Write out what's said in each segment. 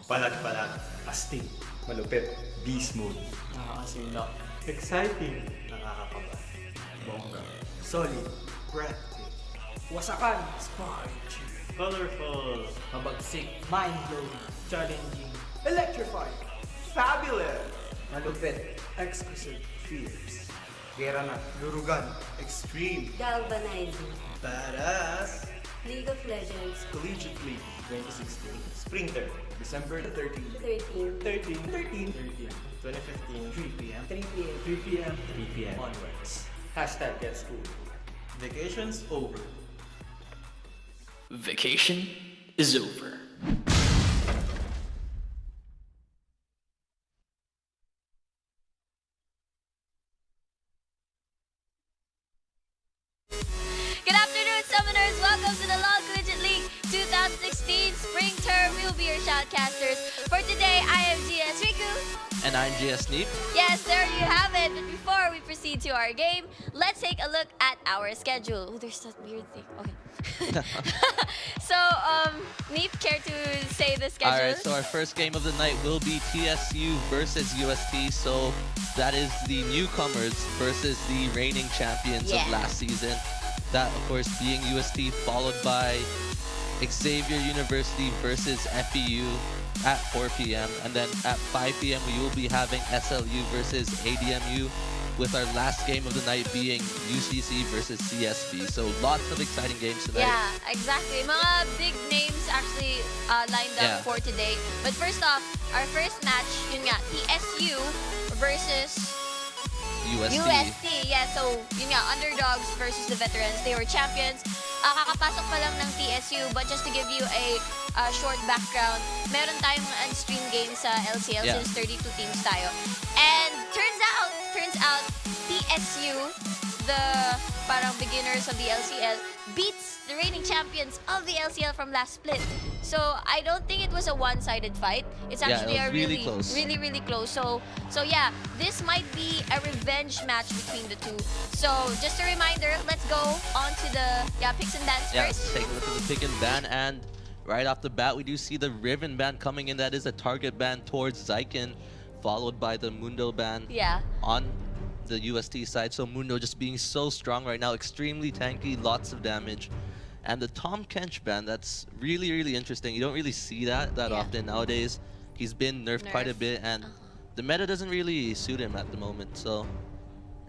Palag-palag. Astig. Malupit. Beast mode. Nakakasila. Exciting. Nakakakaba. Bongga. Solid. Breathtaking. Wasakan. Spark. Colorful. Mabagsik. Mind-blowing. Challenging. Electrifying. Fabulous. Malupit. Exquisite. Fierce. Garena. Lurugan. Extreme. Galvanizing. Badass. League of Legends. Collegiate League 2016. Sprinter. December 13. 13. 13. 13. 2015. 3 p.m. 3 p.m. 3 p.m. 3 p.m. onwards. Hashtag get school. Vacation's over. Vacation is over. Good afternoon, Summoners! Welcome to the Long Collegiate League 2016 Spring Term. We will be your shoutcasters. For today, I am GS Riku. And I'm GS Neep. Yes, there you have it. But before we proceed to our game, let's take a look at our schedule. Oh, there's that weird thing. Okay. So, Neep, care to say the schedule? Alright, so our first game of the night will be TSU versus UST. So that is the newcomers versus the reigning champions of last season. That, of course, being UST, followed by Xavier University versus FEU at 4 p.m. And then at 5 p.m. we will be having SLU versus ADMU, with our last game of the night being UCC versus CSB. So lots of exciting games tonight. Yeah, exactly. Mga big names actually lined up for today. But first off, our first match, yun nga, TSU versus UST. Yeah, so yun nga, underdogs versus the veterans. They were champions. Kakapasok pa lang ng TSU, but just to give you a short background, meron tayong on-stream game sa LCL since 32 teams tayo. And turns out, TSU, the parang beginners of the LCL, beats the reigning champions of the LCL from last split. So I don't think it was a one-sided fight. It's actually it was a really close. really close. So yeah, this might be a revenge match between the two. So just a reminder, let's go on to the picks and bans first. Take a look at the pick and ban, and right off the bat we do see the Riven ban coming in. That is a target ban towards Zyken, followed by the Mundo ban on the UST side. So Mundo just being so strong right now, extremely tanky, lots of damage. And the Tom Kench ban, that's really interesting. You don't really see that often nowadays. He's been nerfed quite a bit, and the meta doesn't really suit him at the moment. So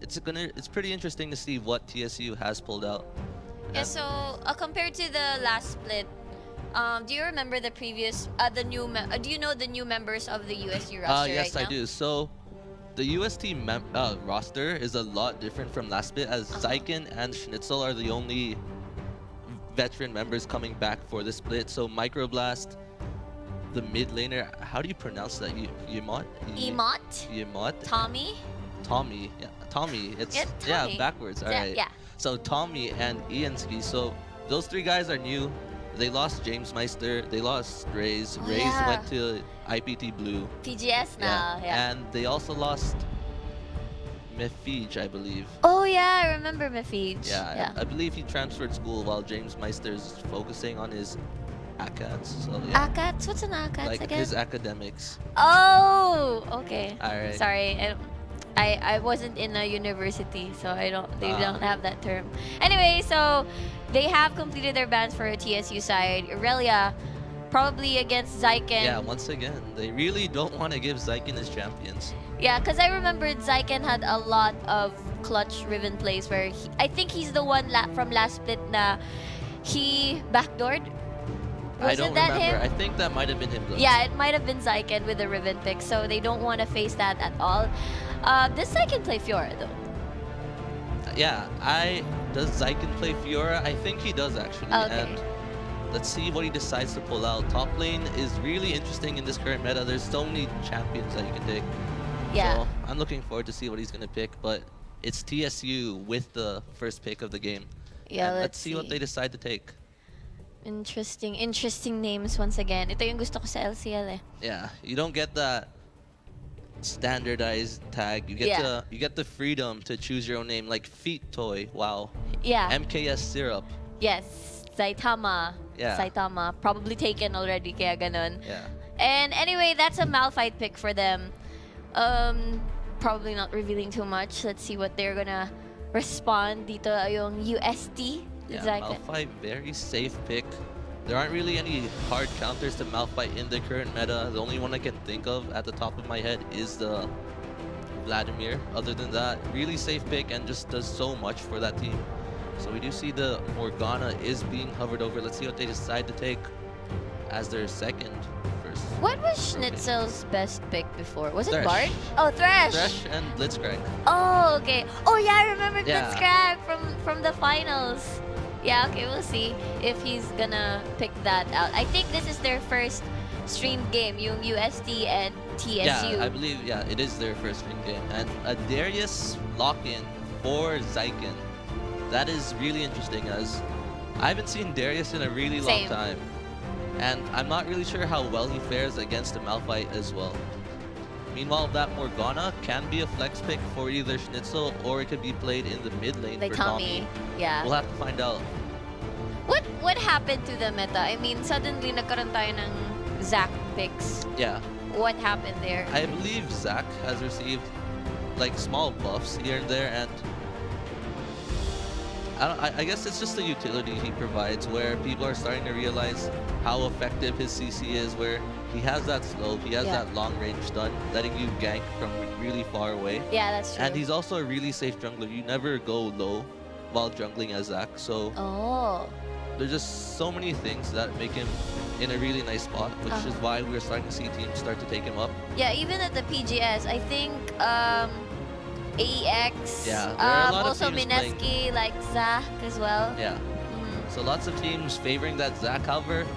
it's pretty interesting to see what TSU has pulled out. Yeah, so compared to the last split, do you remember the previous, do you know the new members of the USU roster yes, right now? I do. So the UST roster is a lot different from last split, as Zyken and Schnitzel are the only veteran members coming back for the split. So Microblast, the mid laner, how do you pronounce that? Yemot? Yemot? Tommy? Tommy. Yeah, Tommy. It's Tommy. Backwards. All right. Yeah. So Tommy and Iansky. So those three guys are new. They lost James Meister. They lost Raze. Raze went to IPT Blue. PGS now. Yeah. And they also lost Mephige, I believe. Oh yeah, I remember Mephige. Yeah. I believe he transferred school while James Meister's focusing on his ACADS. So ACADS? What's an ACADS like again? his academics. Oh, okay. All right. Sorry, I wasn't in a university, so they don't have that term. Anyway, so they have completed their bans for a TSU side. Aurelia probably against Zyken. Yeah, once again, they really don't want to give Zyken his champions. Yeah, because I remembered Zyken had a lot of clutch Riven plays where I think he's the one from last split na he backdoored. I don't that remember. him? I think that might have been him though. Yeah, it might have been Zyken with the Riven pick, so they don't want to face that at all. Does Zyken play Fiora though? Yeah, does Zyken play Fiora? I think he does actually. Okay. And let's see what he decides to pull out. Top lane is really interesting in this current meta. There's so many champions that you can take. Yeah. So I'm looking forward to see what he's gonna pick, but it's TSU with the first pick of the game. Yeah, and let's see what they decide to take. Interesting names once again. Ito yung gusto ko sa LCL eh. Yeah, you don't get that standardized tag. You get the freedom to choose your own name, like Feet Toy. Wow. Yeah. MKS Syrup. Yes. Saitama. Yeah. Saitama. Probably taken already, kaya ganun. Yeah. And anyway, that's a Malphite pick for them. Probably not revealing too much. Let's see what they're gonna respond dito yung UST. Yeah, Exactly. Malphite, very safe pick. There aren't really any hard counters to Malphite in the current meta. The only one I can think of at the top of my head is the Vladimir. Other than that, really safe pick and just does so much for that team. So we do see the Morgana is being hovered over. Let's see what they decide to take as their second first. What was rotation. Schnitzel's best pick before? Was it Thresh. Bard? Oh, Thresh. Thresh and Blitzcrank. Oh, okay. Oh yeah, I remember Yeah. Blitzcrank from the finals. Yeah, okay, we'll see if he's gonna pick that out. I think this is their first streamed game, yung UST and TSU. Yeah, I believe, it is their first ring game. And a Darius lock-in for Zyken. That is really interesting, as I haven't seen Darius in a really long Same. time. And I'm not really sure how well he fares against a Malphite as well. Meanwhile, that Morgana can be a flex pick for either Schnitzel, or it could be played in the mid lane Like for Tommy. Yeah. We'll have to find out. What happened to the meta? I mean, suddenly nagkaroon tayo ng Zac picks. Yeah, What happened there? I believe Zac has received like small buffs here and there, and I guess it's just the utility he provides, where people are starting to realize how effective his CC is, where he has that slow, he has Yeah. that long range stun, letting you gank from really far away. Yeah, that's true. And he's also a really safe jungler. You never go low while jungling as Zac, so Oh. there's just so many things that make him in a really nice spot, which is why we're starting to see teams start to take him up. Yeah, even at the PGS, I think AEX, Yeah, there are a lot of also teams playing. Mineski, like Zac as well. Yeah. Mhm. So lots of teams favoring that Zac. However,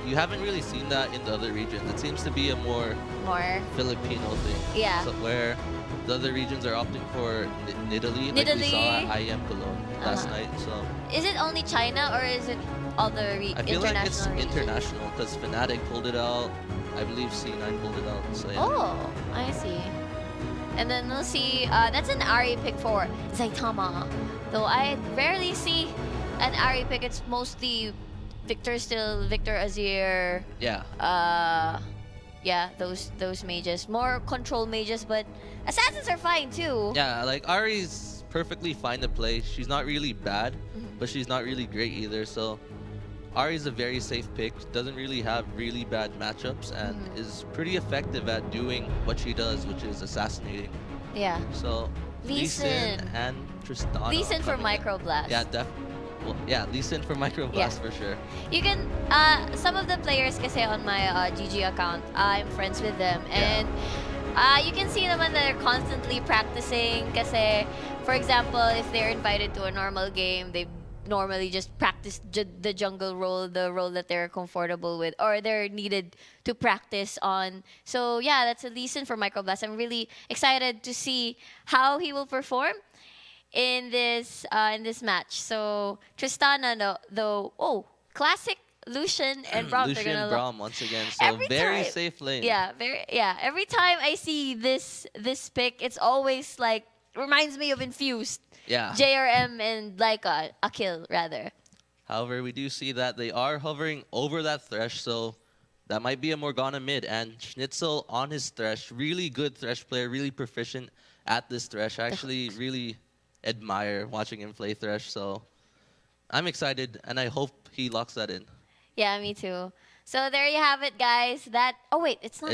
you haven't really seen that in the other regions. It seems to be a more More. Filipino thing. Yeah. So where the other regions are opting for Nidalee, like we saw Nidalee. at IM Cologne last night. So Is it only China or is it all the I feel like it's international regions? international, because Fnatic pulled it out. I believe C9 pulled it out. So yeah. Oh, I see. And then we'll see, that's an Ari pick for Zaitama. Though I rarely see an Ari pick. It's mostly Victor still, Victor Azir, Yeah. yeah, those mages. More control mages, but assassins are fine too. Yeah, like Ari's perfectly fine to play. She's not really bad, but she's not really great either. So Ari's a very safe pick. Doesn't really have really bad matchups, and is pretty effective at doing what she does, which is assassinating. Yeah. So Lee Sin. and Tristana. Lee Sin for coming in. Microblast. Yeah, well, yeah, Lee Sin for Microblast for sure. You can, some of the players kasi on my GG account, I'm friends with them. Yeah. And you can see naman that they're constantly practicing kasi, for example, if they're invited to a normal game, they normally just practice the jungle role, the role that they're comfortable with, or they're needed to practice on. So yeah, that's a lesson for Microblast. I'm really excited to see how he will perform in this match. So Tristana, though, classic Lucian and Braum. They're Lucian gonna Braum once again. So Every very time. safe lane. Yeah, every time I see this pick, it's always like reminds me of Infused. Yeah. JRM and Laika, Akil rather. However, we do see that they are hovering over that Thresh, so that might be a Morgana mid. And Schnitzel on his Thresh, really good Thresh player, really proficient at this Thresh. I actually really admire watching him play Thresh, so I'm excited, and I hope he locks that in. Yeah, me too. So there you have it, guys. It's not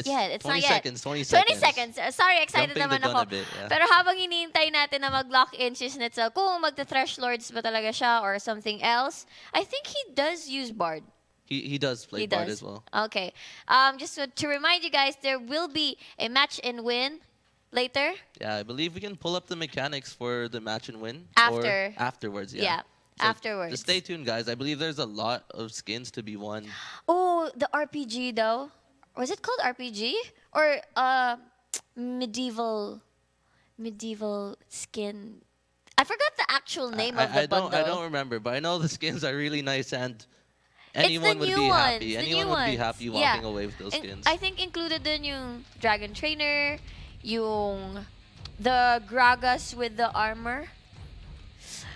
yet. It's 20 not yet. seconds, 20 20 seconds. seconds. Sorry, excited Jumping the naman gun ako. a bit, yeah. Pero habang hinihintay natin na mag-lock in si Schnitzel, kung magta-Thresh Lords ba talaga siya or something else, I think he does use Bard. He does play He Bard does. as well. Okay. Just to remind you guys, there will be a match and win later. Yeah, I believe we can pull up the mechanics for the match and win. After. Or afterwards, Yeah, So afterwards. Just stay tuned, guys. I believe there's a lot of skins to be won. Oh, the RPG though. Was it called RPG? Or medieval skin? I forgot the actual name of the bundle. I don't remember, but I know the skins are really nice, and anyone would new be ones, happy. the Anyone new would be ones. happy Yeah. walking away with those skins. I think included dun yung Dragon Trainer, yung the Gragas with the armor.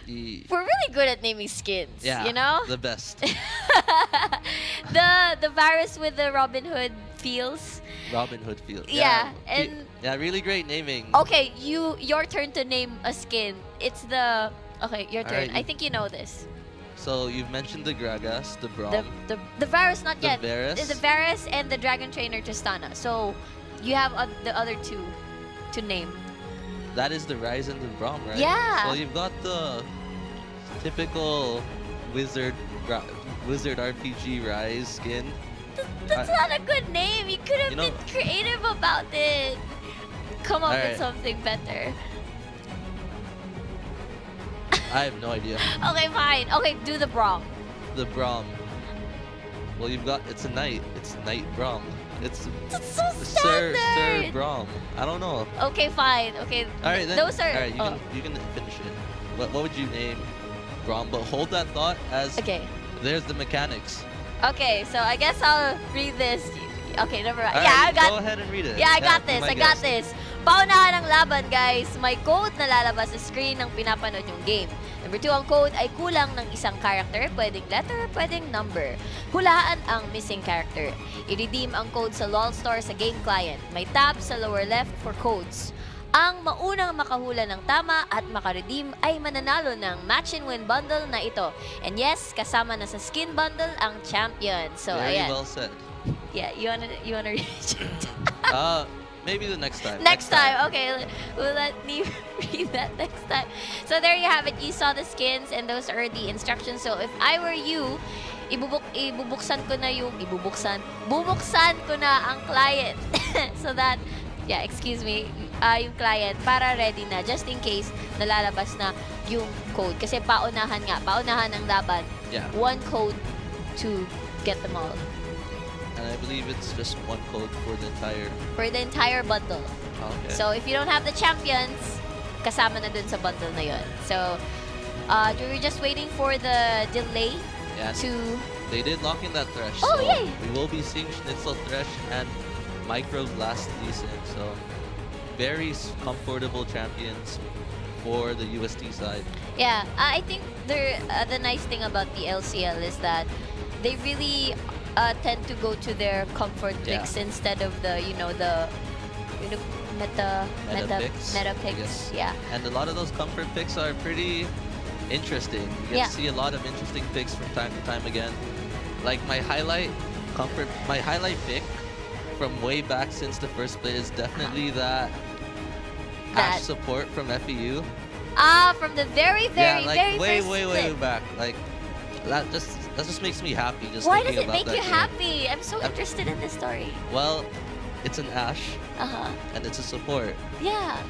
We're really good at naming skins, Yeah, you know? the best. the Varus with the Robin Hood feels. Robin Hood Field. Yeah, Fe- and yeah, really great naming. okay, your turn to name a skin. It's the okay, your turn. Alright, I think you know this. So you've mentioned the Gragas, the Braum, The Varus not the yet. Varus. The Varus and the Dragon Trainer Tristana. So you have the other two to name. That is the Rise and the Braum, right? Yeah. So you've got the typical wizard wizard RPG Rise skin. That's not a good name. You could have You know- been creative about it. Come up with Alright. something better. I have no idea. Okay, fine. Okay, do the Braum. The Braum. Well, you've got it's a knight. It's Knight Braum. It's That's so Sir standard. Braum. I don't know. Okay, fine. Okay, All right, then. those are. All right, oh, you can finish it. What would you name Braum? But hold that thought as okay. there's the mechanics. Okay, so I guess I'll read this. Okay, never mind. All Yeah, I right, got. Go ahead and read it. Yeah, I got be this. my I got guest. this. Paunahan ng laban, guys. May code na lalabas sa screen ng pinapanood yung game. Number 2, ang code ay kulang ng isang character, pwedeng letter, pwedeng number. Hulaan ang missing character. I-redeem ang code sa LOL Store sa game client. May tab sa lower left for codes. Ang maunang makahula ng tama at makaredeem ay mananalo ng Match and Win bundle na ito. And yes, kasama na sa skin bundle ang champion. So, Very ayan. well said. Yeah, you wanna read it? Maybe the next time. Next time. Okay, we'll let me read that next time. So there you have it. You saw the skins and those are the instructions. So if I were you, bubuksan ko na ang client so that, yeah, excuse me, yung client para ready na just in case nalalabas na yung code. Kasi paunahan ang laban. Yeah. One code to get them all. And I believe it's just one code for the entire bundle. Okay. So if you don't have the champions, kasama na dun sa bundle na yun. So we're just waiting for the delay yeah, to... they did lock in that Thresh. Oh, so yay! we will be seeing Schnitzel Thresh and Micro Blast Lee Sin. So very comfortable champions for the UST side. Yeah, I think the nice thing about the LCL is that they really tend to go to their comfort picks instead of the meta picks. Yes. Yeah. And a lot of those comfort picks are pretty interesting. You get to see a lot of interesting picks from time to time again. Like my highlight pick from way back since the first play is definitely that Ash support from FEU. From the very way first back. Like that just makes me happy. Just Why does thinking it make about you that happy? I'm so interested in this story. Well, it's an Ash and it's a support. Yeah.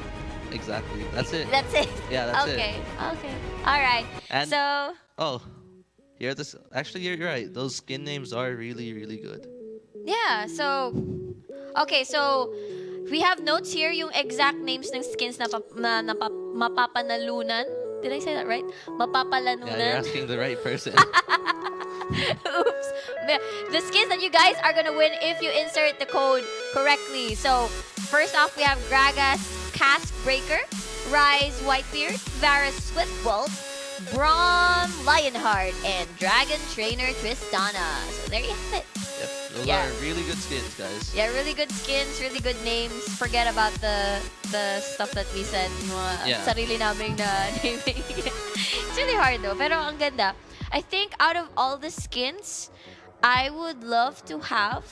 Exactly. That's it. That's it. Yeah, that's it. Okay. All right. And so. Oh, actually, you're right. Those skin names are really, really good. Yeah. So. Okay. So. We have notes here yung exact names ng skins na mapapanalunan. Did I say that right? Mapapalanunan. Yeah, you're asking the right person. Oops. The skins that you guys are gonna win if you insert the code correctly. So, first off, we have Gragas Cask Breaker, Rise Whitebeard, Varus Swiftbolt, Braum Lionheart, and Dragon Trainer Tristana. So there you have it. Yep, those are really good skins, guys. Yeah, really good skins, really good names. Forget about the stuff that we said. Mga sarili naming na naming. It's really hard though, pero ang ganda. I think out of all the skins, I would love to have...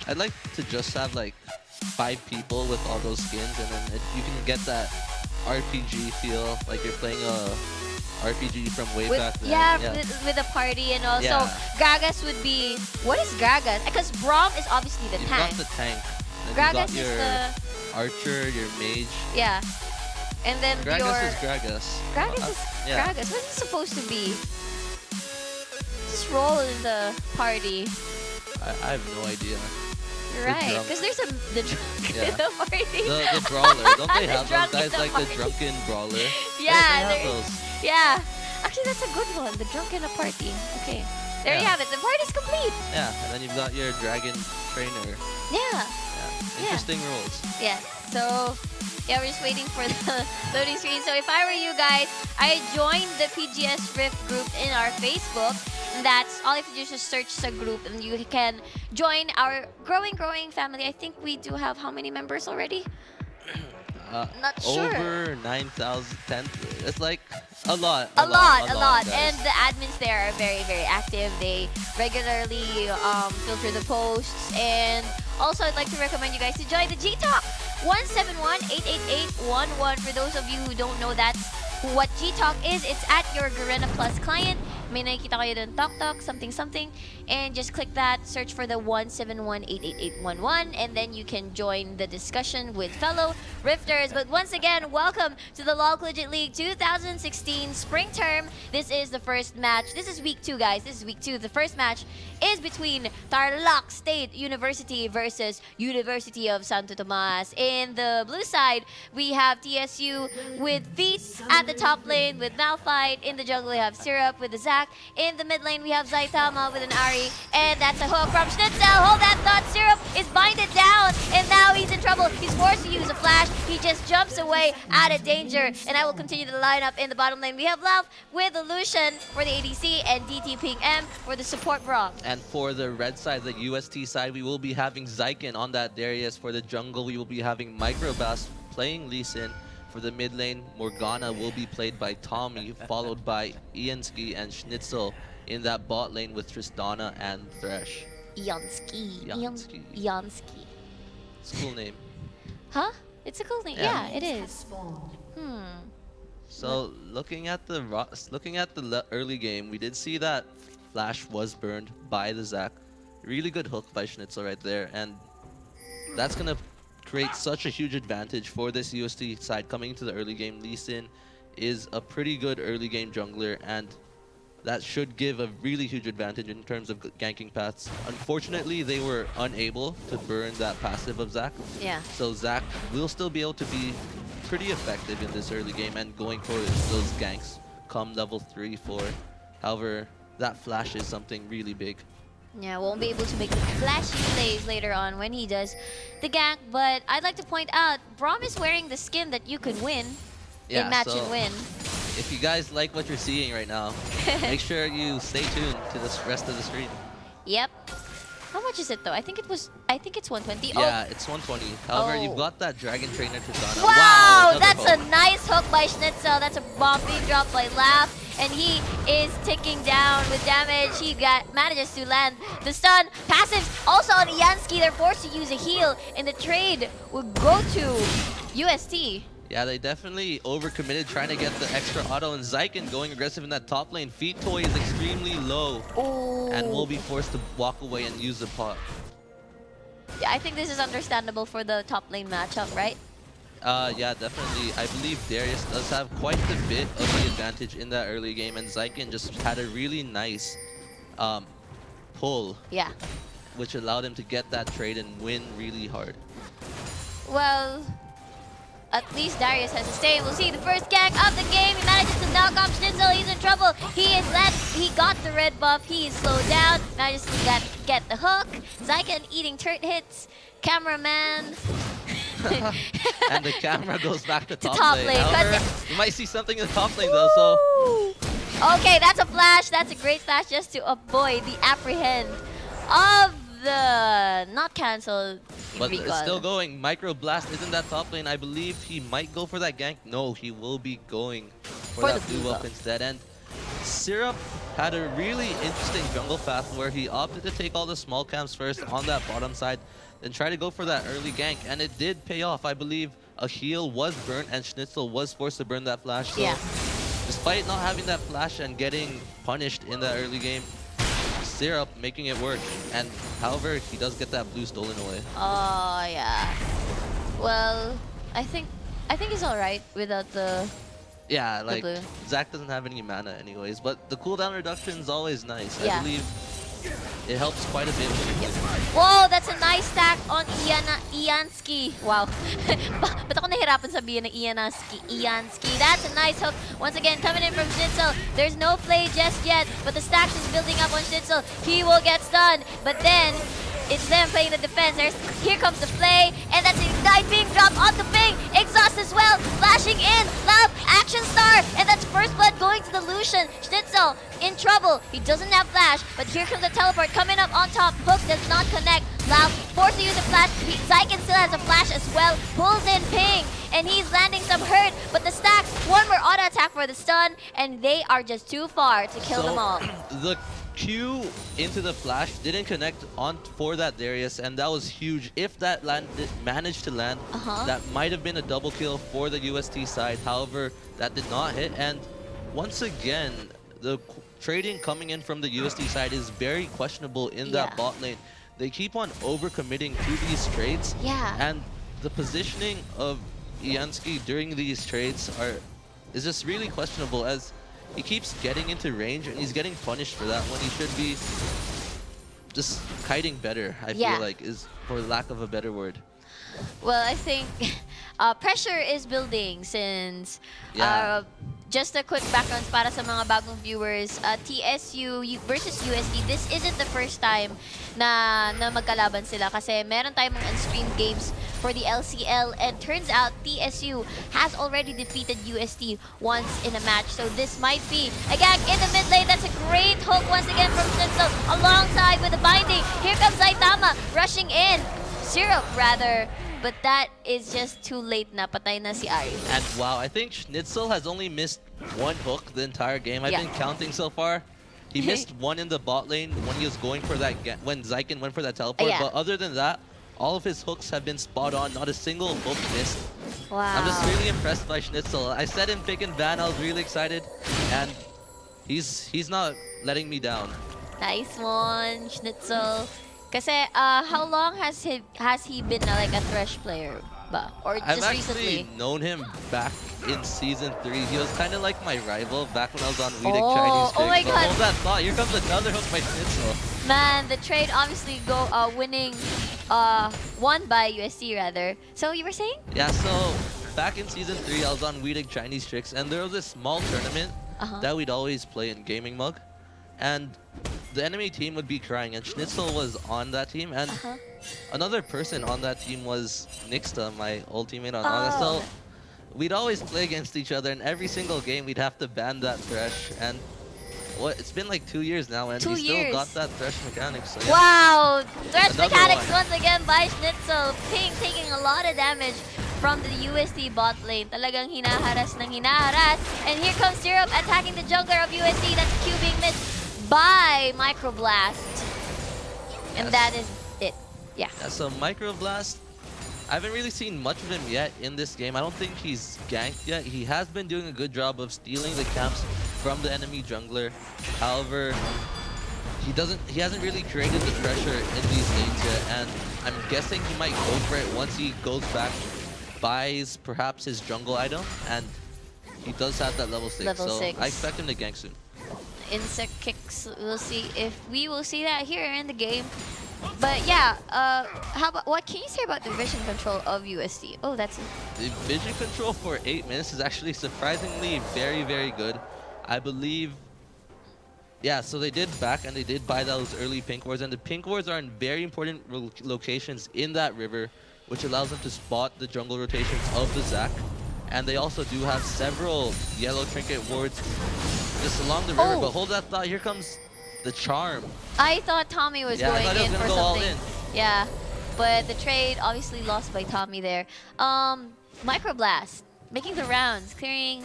I'd like to just have like 5 people with all those skins, and then you can get that RPG feel, like you're playing a RPG from way back then. Yeah, with a party and all. So Gragas would be... What is Gragas? Because Braum is obviously the tank. You've got the tank. And Gragas you got your is the... archer, your mage. Yeah. And then Gragas is Gragas. Gragas is Gragas. What is it supposed to be? Just roll in the party. I have no idea. Right, because there's the drunk in the party. The brawler. Don't they have those guys like the drunken brawler? Yeah, they have those. Yeah. Actually, that's a good one. The drunk in a party. Okay. There you Yeah. have it. The part is complete. Yeah, and then you've got your dragon trainer. Yeah. Yeah, interesting rules. Yes. So, yeah, we're just waiting for the loading screen. So if I were you guys, I joined the PGS Rift group in our Facebook. And that's all you have to do is just search the group and you can join our growing family. I think we do have how many members already? Not sure. Over 9,000, 10. It's like a lot. A lot. guys. And the admins there are very active. They regularly filter the posts. And also, I'd like to recommend you guys to join the G-Talk 171-888-11. For those of you who don't know, that's what G-Talk is. It's at your Garena Plus client. May nakikita kayo dun, talk, something. And just click that, search for the 171-888-11, and then you can join the discussion with fellow Rifters. But once again, welcome to the LoL Collegiate League 2016 Spring Term. This is the first match. This is week 2, guys. This is week 2. The first match is between Tarlac State University versus University of Santo Tomas. In the blue side, we have TSU with Feet at the top lane with Malphite. In the jungle, we have Syrup with the Zac. In the mid lane, we have Zaitama with an Ari. And that's a hook from Schnitzel. Hold that thought. Syrup is binded down. And now he's in trouble. He's forced to use a flash. He just jumps away out of danger. And I will continue the lineup in the bottom lane. We have Lauf with the Lucian for the ADC and DT Ping M for the support Braum. And for the red side, the UST side, we will be having Zyken on that Darius. For the jungle, we will be having Microbass playing Lee Sin. For the mid lane, Morgana will be played by Tommy, followed by Iansky and Schnitzel in that bot lane with Tristana and Thresh. Iansky. Iansky. It's a cool name. Huh? It's a cool name. Yeah. Yeah, it is. So looking at the early game, we did see that Flash was burned by the Zac. Really good hook by Schnitzel right there, and that's gonna create such a huge advantage for this UST side coming into the early game. Lee Sin is a pretty good early game jungler, and that should give a really huge advantage in terms of ganking paths. Unfortunately, they were unable to burn that passive of Zac. Yeah. So Zac will still be able to be pretty effective in this early game and going for those ganks come level 3, 4. However, that flash is something really big. Yeah, won't be able to make the flashy plays later on when he does the gank. But I'd like to point out, Braum is wearing the skin that you could win in match and win. If you guys like what you're seeing right now, make sure you stay tuned to the rest of the stream. Yep. How much is it though? I think it's 120. Yeah, it's 120. However, you've got that Dragon Trainer Tristana. Wow, another that's a hook. nice hook by Schnitzel. That's a bomb being dropped by Laugh. And he is ticking down with damage. He manages to land the stun. Passives also on Iansky. They're forced to use a heal. And the trade will go to UST. Yeah, they definitely overcommitted trying to get the extra auto, and Zyken going aggressive in that top lane. Feet Toy is extremely low and will be forced to walk away and use the pot. Yeah, I think this is understandable for the top lane matchup, right? Yeah, definitely. I believe Darius does have quite a bit of the advantage in that early game, and Zyken just had a really nice pull, Yeah. which allowed him to get that trade and win really hard. Well, at least Darius has to stay. We'll see the first gank of the game. He manages to knock off Schnitzel. He's in trouble. He got the red buff. He is slowed down. Manages to get the hook. Zyken eating turret hits. Cameraman. And the camera goes back to top top lane. lane. However, you might see something in the top lane though, so... Okay, that's a flash. That's a great flash just to avoid the apprehend of the not cancelled But recall. it's still going. Micro Blast is in that top lane. I believe he might go for that gank. No, he will be going for that blue buff instead. And Syrup had a really interesting jungle path where he opted to take all the small camps first on that bottom side, then try to go for that early gank. And it did pay off. I believe a heal was burnt and Schnitzel was forced to burn that flash. So despite not having that flash and getting punished in that early game, Syrup making it work. And however, he does get that blue stolen away. Oh yeah. Well, I think he's alright without the Yeah, like blue. Zac doesn't have any mana anyways, but the cooldown reduction is always nice. Yeah. I believe it helps quite a bit. Whoa, that's a nice stack on Iansky. Wow. Ba't ako nahirapan sabihin na Iansky. That's a nice hook. Once again, coming in from Schnitzel. There's no play just yet, but the stacks is building up on Schnitzel. He will get stunned, but then it's them playing the defense. Here comes the play, and that's Ignite being dropped on the ping. Exhaust as well, flashing in. Love, Action Star, and that's First Blood going to the Lucian. Schnitzel in trouble. He doesn't have flash, but here comes the teleport coming up on top. Hook does not connect. Love forced to use a flash. Zyken still has a flash as well. Pulls in ping, and he's landing some hurt, but the stacks, one more auto attack for the stun, and they are just too far to kill them all. The Q into the flash didn't connect on for that Darius, and that was huge. If that managed to land, that might have been a double kill for the UST side. However, that did not hit, and once again, the trading coming in from the UST side is very questionable in that bot lane. They keep on overcommitting to these trades, and the positioning of Iansky during these trades is just really questionable, as he keeps getting into range and he's getting punished for that when he should be just kiting better, I feel like, is for lack of a better word. Well, I think pressure is building since just a quick background para sa mga bagong viewers, TSU versus UST, this isn't the first time na magkalaban sila kasi meron tayong mga unstreamed games for the LCL, and turns out TSU has already defeated UST once in a match. So this might be a gag in the mid lane. That's a great hook once again from Schnitzel alongside with the binding. Here comes Saitama rushing in. Syrup rather. But that is just too late na. Patay na si Ari. And wow, I think Schnitzel has only missed one hook the entire game. I've been counting so far. He missed one in the bot lane when he was going for that, when Zyken went for that teleport. But other than that, all of his hooks have been spot on. Not a single hook missed. Wow. I'm just really impressed by Schnitzel. I said in pick and ban, I was really excited. And he's not letting me down. Nice one, Schnitzel. Kasi how long has he been like a Thresh player ba? Or just I've recently? actually known him back in Season 3. He was kind of like my rival back when I was on Weedic Chinese Tricks. Oh my god. Hold that thought. Here comes another hook by Schnitzel. Man, the trade obviously winning won by UST rather. So you were saying? Yeah, so back in Season 3, I was on Weedic Chinese Tricks, and there was this small tournament that we'd always play in Gaming Mug. And the enemy team would be crying, and Schnitzel was on that team, and another person on that team was Nixta, my old teammate on Honest. So we'd always play against each other, and every single game we'd have to ban that Thresh. And it's been like 2 years now, and he still got that Thresh mechanics. So Wow! Thresh mechanics once again by Schnitzel. Ping taking a lot of damage from the UST bot lane. Talagang hinaharas ng hinaharas. And here comes Syrup attacking the jungler of UST. That's Q being missed by Microblast. And that is it. Yeah. So Microblast, I haven't really seen much of him yet in this game. I don't think he's ganked yet. He has been doing a good job of stealing the camps from the enemy jungler. However, he hasn't really created the pressure in these games yet, and I'm guessing he might go for it once he goes back, buys perhaps his jungle item, and he does have that level 6. Level so 6. I expect him to gank soon. Insect kicks, we'll see if we will see that here in the game. But yeah, what can you say about the vision control of UST? Oh, that's it. The vision control for 8 minutes is actually surprisingly very, very good. I believe, so they did back and they did buy those early pink wards, and the pink wards are in very important locations in that river, which allows them to spot the jungle rotations of the Zac. And they also do have several yellow trinket wards just along the river. But hold that thought, here comes the charm. I thought Tommy was going in for something. All in. Yeah, but the trade obviously lost by Tommy there. Microblast making the rounds, clearing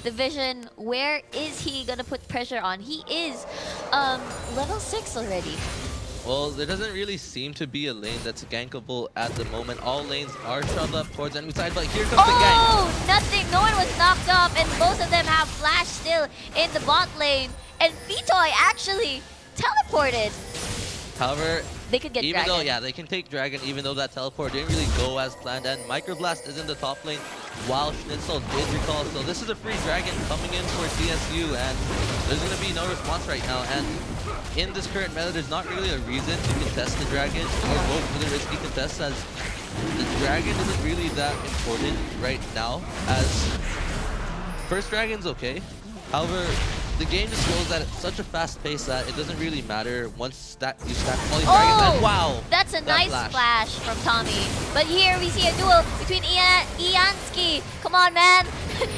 the vision. Where is he gonna put pressure on? He is level 6 already. Well, there doesn't really seem to be a lane that's gankable at the moment. All lanes are shoved up towards enemy side, but here comes the gank. Oh, nothing. No one was knocked off, and both of them have flash still in the bot lane. And Vitoy actually teleported. However, they could get even Dragon. though, they can take Dragon, even though that teleport didn't really go as planned. And Microblast is in the top lane, while Schnitzel did recall. So this is a free dragon coming in for TSU, and there's going to be no response right now. And in this current meta, there's not really a reason to contest the dragon or go for the risky contest, as the dragon isn't really that important right now, as first dragon's okay. However, the game just goes at such a fast pace that it doesn't really matter once you stack all these dragons. And wow! That's a nice flash from Tommy. But here we see a duel between Iansky. Come on, man.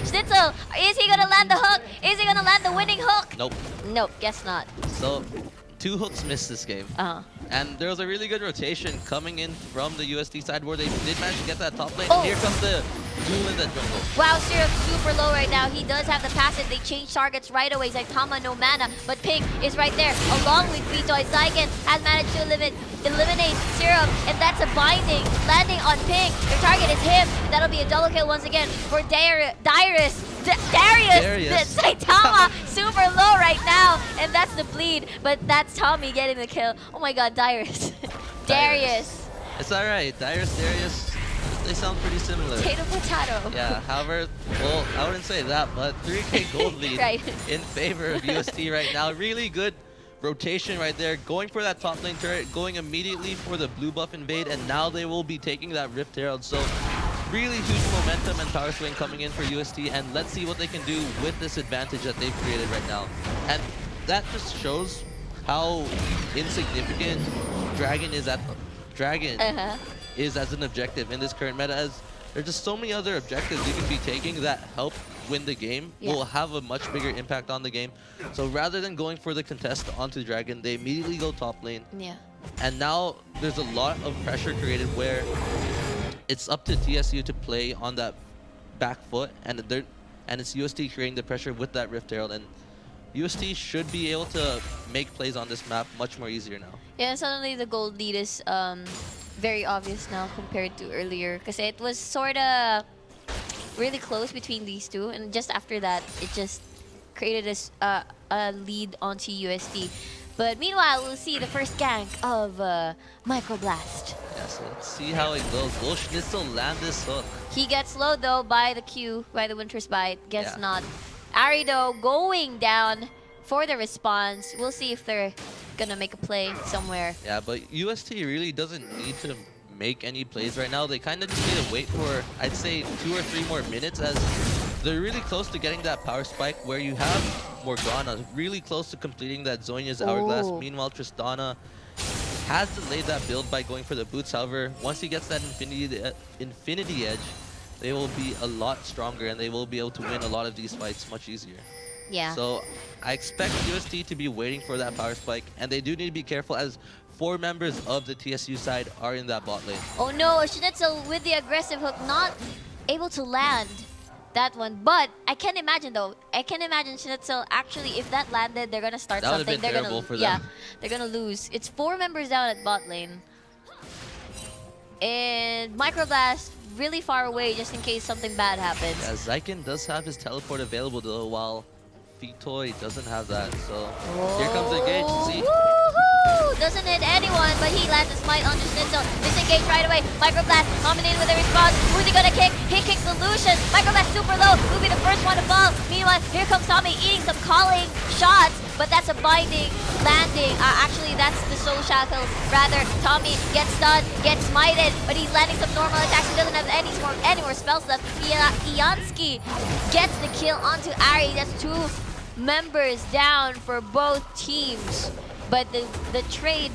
Schnitzel, is he gonna land the hook? Is he gonna land the winning hook? Nope. Nope, guess not. So, 2 hooks missed this game. And there was a really good rotation coming in from the UST side where they did manage to get that top lane. Here comes the duel in the jungle. Wow, Syrup's super low right now. He does have the passive. They change targets right away. Zaitama, no mana, but Pink is right there along with Vitoy. Zygon has managed to eliminate Syrup, and that's a binding. Landing on Pink. Their target is him. And that'll be a double kill once again for Darius. Saitama super low right now, and that's the bleed, but that's Tommy getting the kill. Oh my god, Darius. Darius. It's alright. Darius, they sound pretty similar. Potato. Yeah, however, well, I wouldn't say that, but 3k gold lead in favor of UST right now. Really good rotation right there, going for that top lane turret, going immediately for the blue buff invade, and now they will be taking that Rift Herald. So really huge momentum and power swing coming in for UST, and let's see what they can do with this advantage that they've created right now. And that just shows how insignificant Dragon is as an objective in this current meta, as there's just so many other objectives you can be taking that help win the game, will have a much bigger impact on the game. So rather than going for the contest onto Dragon, they immediately go top lane. Yeah. And now there's a lot of pressure created where it's up to TSU to play on that back foot, and it's UST creating the pressure with that Rift Herald, and UST should be able to make plays on this map much more easier now. Yeah, suddenly the gold lead is very obvious now compared to earlier, because it was sort of really close between these two, and just after that, it just created a lead onto UST. But meanwhile, we'll see the first gank of Microblast. Yeah, so let's see how it goes. Will Schnitzel land this hook? He gets slowed though by the Q, by the Winter's Bite. Guess not. Ari though going down for the response. We'll see if they're gonna make a play somewhere. Yeah, but UST really doesn't need to make any plays right now. They kind of just need to wait for, I'd say, 2 or 3 more minutes, as they're really close to getting that power spike where you have Morgana really close to completing that Zhonya's Hourglass. Meanwhile, Tristana has delayed that build by going for the boots. However, once he gets that Infinity Edge, they will be a lot stronger and they will be able to win a lot of these fights much easier. Yeah. So I expect UST to be waiting for that power spike, and they do need to be careful as 4 members of the TSU side are in that bot lane. Oh no, Schnitzel with the aggressive hook, not able to land that one. But I can imagine though, Schnitzel actually, if that landed, they're gonna start something. That would have been terrible for them. Yeah, they're gonna lose. It's 4 members down at bot lane. And Microblast really far away just in case something bad happens. Yeah, Zykin does have his teleport available though, while Vitoy doesn't have that. So here comes the engage. See? Woohoo! Doesn't hit anyone, but he lands a smite onto Schnitzel. Disengage right away. Microblast coming in with a response. Who's he gonna kick? He kicks the Lucian. Microblast super low. Who'll be the first one to fall? Meanwhile, here comes Tommy eating some calling shots, but that's a binding landing. Actually, that's the soul shackle. Rather, Tommy gets stunned, gets smited, but he's landing some normal attacks. He doesn't have any more spells left. Iansky gets the kill onto Ari. That's 2 members down for both teams. But the trade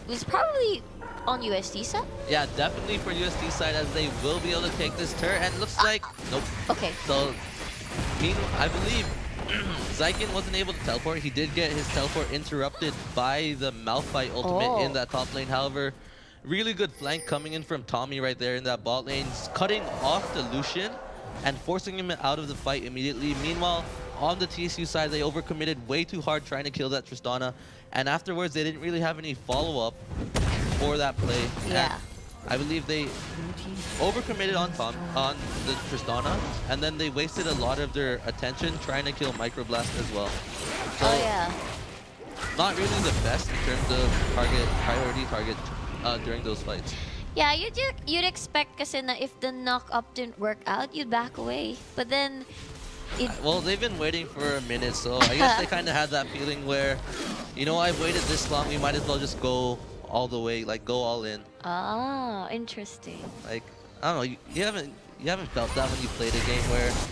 was probably on UST side? Yeah, definitely for UST side, as they will be able to take this turret, and looks like nope. Okay. So I believe Zykin wasn't able to teleport. He did get his teleport interrupted by the Malphite ultimate in that top lane. However, really good flank coming in from Tommy right there in that bot lane, cutting off the Lucian and forcing him out of the fight immediately. Meanwhile, on the TSU side, they overcommitted way too hard trying to kill that Tristana, and afterwards they didn't really have any follow-up for that play. Yeah. And I believe they overcommitted on the Tristana, and then they wasted a lot of their attention trying to kill Microblast as well. So not really the best in terms of priority target during those fights. Yeah, you'd expect kasi na if the knock-up didn't work out, you'd back away. But then, Well, they've been waiting for a minute, so I guess they kind of had that feeling where, you know, I've waited this long, we might as well just go all the way, like go all in. Ah, interesting. Like, I don't know, you haven't felt that when you played a game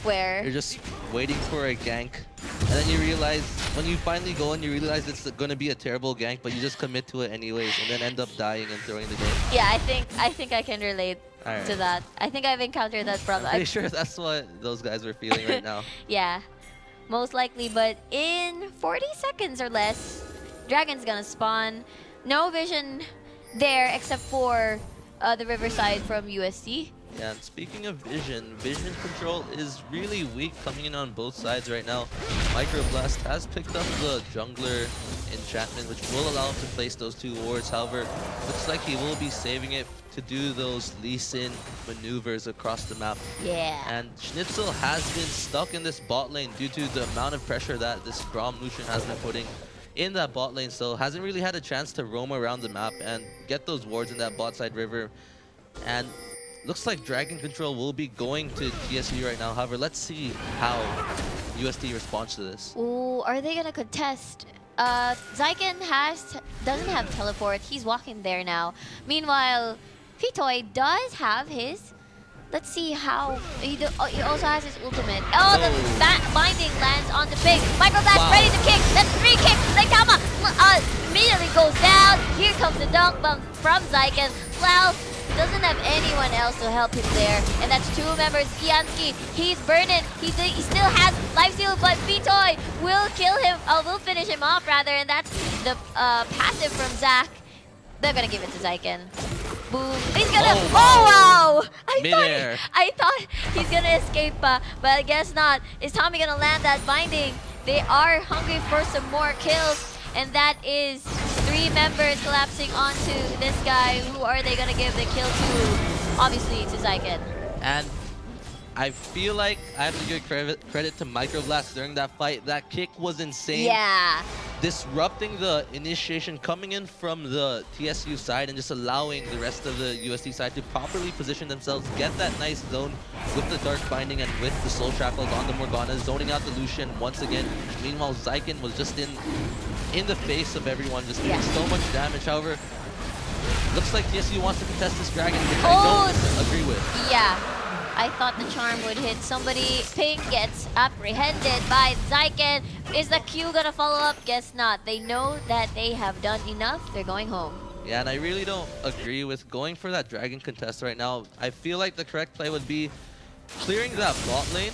where you're just waiting for a gank, and then you realize, when you finally go and you realize it's gonna be a terrible gank, but you just commit to it anyways, and then end up dying and throwing the game. Yeah, I think I can relate to that. I think I've encountered that problem. I'm pretty sure that's what those guys were feeling right now. Yeah, most likely. But in 40 seconds or less, Dragon's gonna spawn. No vision there except for the Riverside from UST. Yeah, and speaking of vision control is really weak coming in on both sides right now. Microblast has picked up the jungler enchantment, which will allow him to place those 2 wards. However, looks like he will be saving it to do those Lee Sin maneuvers across the map. Yeah. And Schnitzel has been stuck in this bot lane due to the amount of pressure that this Braum Lucian has been putting in that bot lane, so hasn't really had a chance to roam around the map and get those wards in that bot side river. And looks like Dragon Control will be going to TSU right now. However, let's see how UST responds to this. Ooh, are they gonna contest? Zyken doesn't have teleport. He's walking there now. Meanwhile, Pitoy does have his. Let's see how he also has his ultimate. Oh, the binding lands on the pig. Microblast ready to kick. That's 3 kicks. Saitama immediately goes down. Here comes the dunk bump from Zyken. Well, doesn't have anyone else to help him there. And that's 2 members. Kiansky, he's burning. He still has life steal, but Pitoy will kill him. Will finish him off rather. And that's the passive from Zach. They're gonna give it to Zyken. Boom. He's gonna. Oh wow! I thought he's gonna escape, but I guess not. Is Tommy gonna land that binding? They are hungry for some more kills, and that is 3 members collapsing onto this guy. Who are they gonna give the kill to? Obviously to Zyken. And I feel like I have to give credit to Microblast during that fight. That kick was insane. Yeah. Disrupting the initiation, coming in from the TSU side and just allowing the rest of the UST side to properly position themselves, get that nice zone with the Dark Binding and with the Soul Shackles on the Morgana, zoning out the Lucian once again. Meanwhile, Zyken was just in the face of everyone, just doing so much damage. However, looks like TSU wants to contest this Dragon, which I don't agree with. Yeah. I thought the charm would hit somebody. Ping gets apprehended by Zyken. Is the Q gonna follow up? Guess not. They know that they have done enough. They're going home. Yeah, and I really don't agree with going for that Dragon contest right now. I feel like the correct play would be clearing that bot lane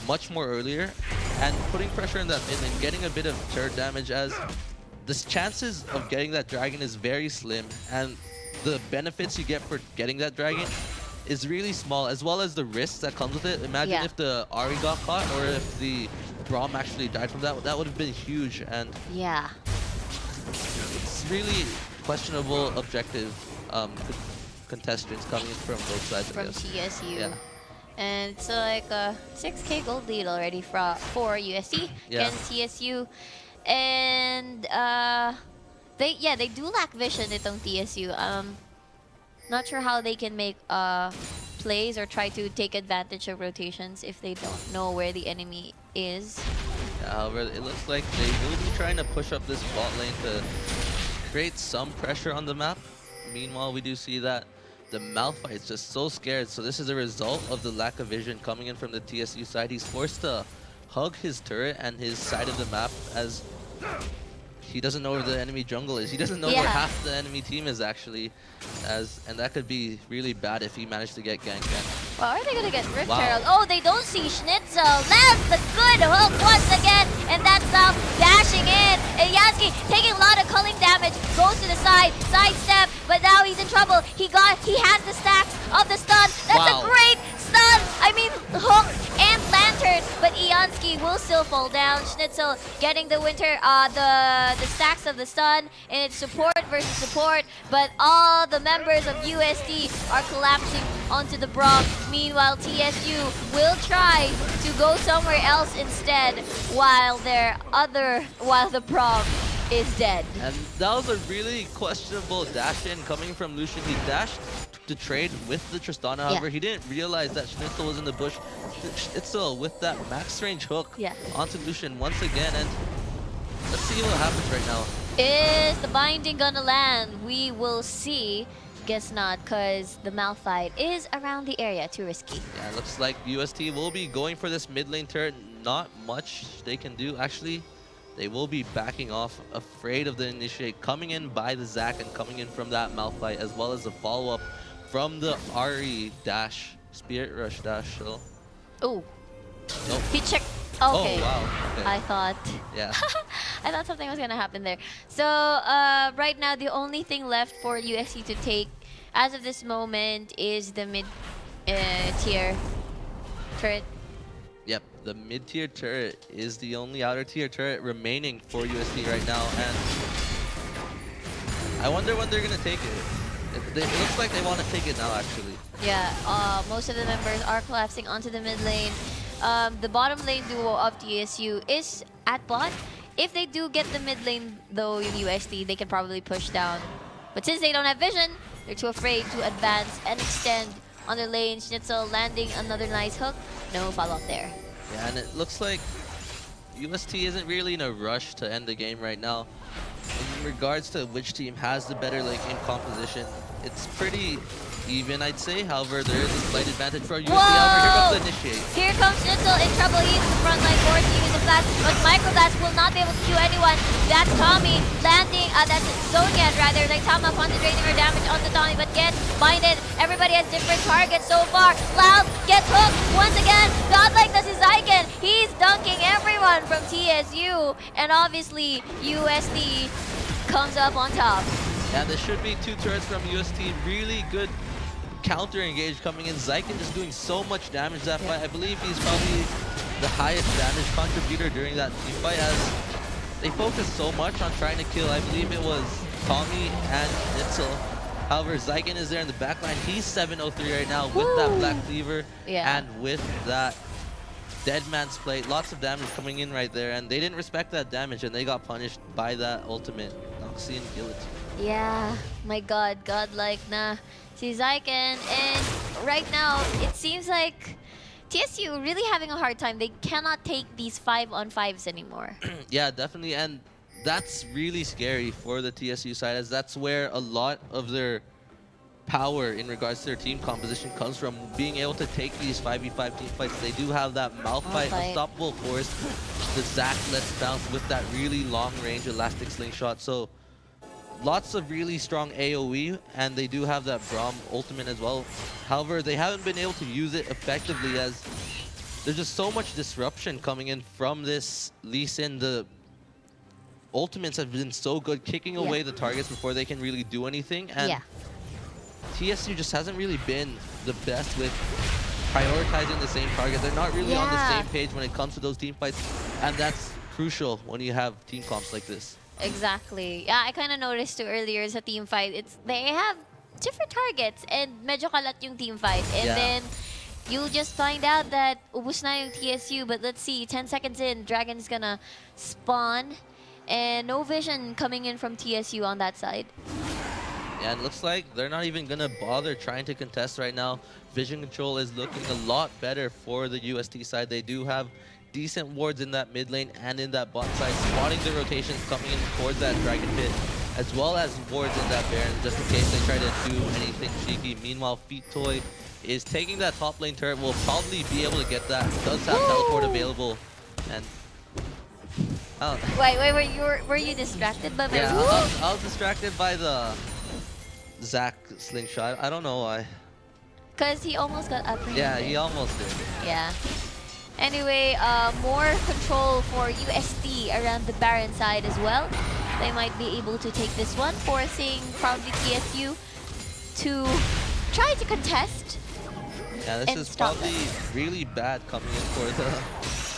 much more earlier and putting pressure in that mid lane, getting a bit of turret damage, as the chances of getting that Dragon is very slim, and the benefits you get for getting that Dragon is really small, as well as the risks that comes with it. Imagine if the Ahri got caught, or if the Braum actually died from that. That would have been huge, and it's really questionable objective contestants coming in from both sides. From TSU. Yeah. And it's like a 6K gold lead already for UST against TSU. And they do lack vision itong TSU. Not sure how they can make plays or try to take advantage of rotations if they don't know where the enemy is. Yeah, however, it looks like they will be trying to push up this bot lane to create some pressure on the map. Meanwhile, we do see that the Malphite is just so scared. So this is a result of the lack of vision coming in from the TSU side. He's forced to hug his turret and his side of the map, as he doesn't know where the enemy jungle is. He doesn't know where half the enemy team is actually, and that could be really bad if he managed to get ganked. Well, are they gonna get Rift Herald? Oh, they don't see Schnitzel. Lands the good hook once again, and that's South dashing in. And Yansky taking a lot of culling damage, goes to the side, sidestep, but now he's in trouble. He has the stacks of the stun. That's a great stun. I mean, hook and lantern, but Iansky will still fall down. Schnitzel getting the the stacks of the stun, and it's support versus support, but all the members of UST are collapsing onto the Braum. Meanwhile, TSU will try to go somewhere else instead, while the Braum is dead. And that was a really questionable dash in coming from Lucian. He dashed to trade with the Tristana. However, he didn't realize that Schnitzel was in the bush. Schnitzel with that max range hook onto Lucian once again. And let's see what happens right now. Is the binding gonna land? We will see. Guess not, because the Malphite is around the area. Too risky. Yeah, looks like UST will be going for this mid lane turret. Not much they can do. Actually, they will be backing off, afraid of the initiate, coming in by the Zac and coming in from that Malphite, as well as the follow-up from the Ari dash, Spirit Rush dash. So. Oh. Nope. He checked. Okay. Oh, wow. Okay. I thought. Yeah. I thought something was gonna happen there. So right now, the only thing left for USC to take, as of this moment, is the mid tier turret. Yep, the mid-tier turret is the only outer-tier turret remaining for UST right now, and I wonder when they're gonna take it. It looks like they want to take it now, actually. Yeah, most of the members are collapsing onto the mid lane. The bottom lane duo of TSU is at bot. If they do get the mid lane, though, in UST, they can probably push down. But since they don't have vision, they're too afraid to advance and extend on their lane. Schnitzel landing another nice hook. No follow-up there. Yeah, and it looks like UST isn't really in a rush to end the game right now. In regards to which team has the better lane in composition, it's pretty even, I'd say. However, there is a slight advantage for UST. However, here comes the initiate. Here comes Schnitzel in trouble. He's the front line force to use the flash, but Micro Blast will not be able to Q anyone. That's Tommy landing, that's Zonian rather. Like Tama concentrating her damage on the Tommy, but gets binded. Everybody has different targets so far. Loud gets hooked once again. Godlike does his Icon. He's dunking everyone from TSU, and obviously USD comes up on top. Yeah, there should be two turrets from UST. Really good counter engage coming in. Zyken just doing so much damage that fight. I believe he's probably the highest damage contributor during that team fight, as they focused so much on trying to kill, I believe it was Tommy and Nitzel. However, Zyken is there in the backline. He's 703 right now with that Black Cleaver and with that Dead Man's Plate. Lots of damage coming in right there, and they didn't respect that damage, and they got punished by that ultimate Noxian Guillotine. Yeah, my god, godlike na si Zyken. And right now, it seems like TSU really having a hard time. They cannot take these 5-on-5s anymore. Yeah, definitely, and that's really scary for the TSU side, as that's where a lot of their power in regards to their team composition comes from, being able to take these 5v5 team fights. They do have that Malphite unstoppable force, the Zac Let's Bounce with that really long range elastic slingshot. So lots of really strong AoE, and they do have that Braum ultimate as well. However, they haven't been able to use it effectively, as there's just so much disruption coming in from this Lee Sin. The ultimates have been so good, kicking away the targets before they can really do anything. And TSU just hasn't really been the best with prioritizing the same target. They're not really on the same page when it comes to those team fights, and that's crucial when you have team comps like this. Exactly. Yeah, I kind of noticed too earlier sa team fight. They have different targets, and medyo kalat yung team fight. And then you'll just find out that ubus na yung TSU. But let's see, 10 seconds in, Dragon's gonna spawn, and no vision coming in from TSU on that side. Yeah, it looks like they're not even gonna bother trying to contest right now. Vision control is looking a lot better for the UST side. They do have decent wards in that mid lane and in that bot side, spotting the rotations coming in towards that Dragon Pit, as well as wards in that Baron, just in case they try to do anything cheeky. Meanwhile, Feet Toy is taking that top lane turret, will probably be able to get that, does have teleport available. And Wait, were you distracted by my I was distracted by the Zac slingshot. I don't know why. Because he almost got up. Yeah, he almost did. Yeah. Anyway, more control for UST around the Baron side as well. They might be able to take this one, forcing probably TSU to try to contest. Yeah, this is probably really bad coming in for the